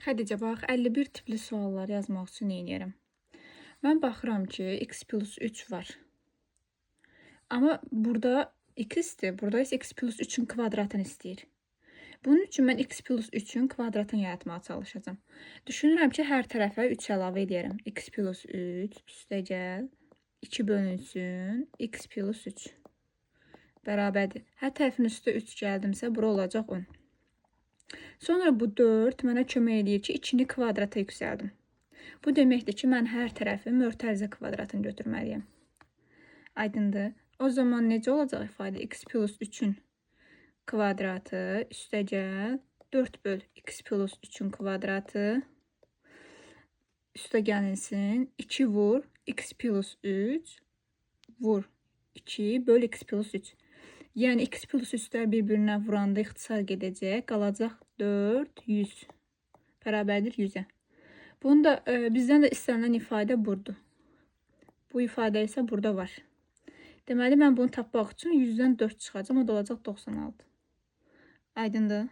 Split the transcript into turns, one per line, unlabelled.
Xədicə, bax, 51 tipli suallar yazmaq üçün neyniyərəm? Mən baxıram ki, x plus 3 var. Amma burada x-dir, burada isə x plus 3-ün kvadratını istəyir. Bunun üçün mən x plus 3-ün kvadratını yaratmağa çalışacağım. Düşünürəm ki, hər tərəfə 3 əlavə edərəm. X plus 3 üstəgəl 2 bölünsün x plus 3 bərabərdir. Hər tərəfin üstə 3 gəldimsə, bura olacaq 10. Sonra bu 4 mənə kömək edir ki, 2-ni kvadrata yüksəldim. Bu deməkdir ki, mən hər tərəfi mötərizə kvadratını götürməliyəm. Aydındır. O zaman necə olacaq ifadə? X plus 3-ün kvadratı üstəgəl 4 böl x plus 3-ün kvadratı üstə gəlinsin 2 vur x plus 3 vur 2 böl x plus 3. Yəni x plus 3-lər bir-birinə vuranda ixtisar gedəcək, qalacaq 4, 100 bərabərdir 100-ə. Bunu da bizdən də istənilən ifadə budur. Bu ifadə isə burada var. Deməli, mən bunu tapmaq üçün 100-dən 4 çıxacam, o da olacaq 96. Aydındır.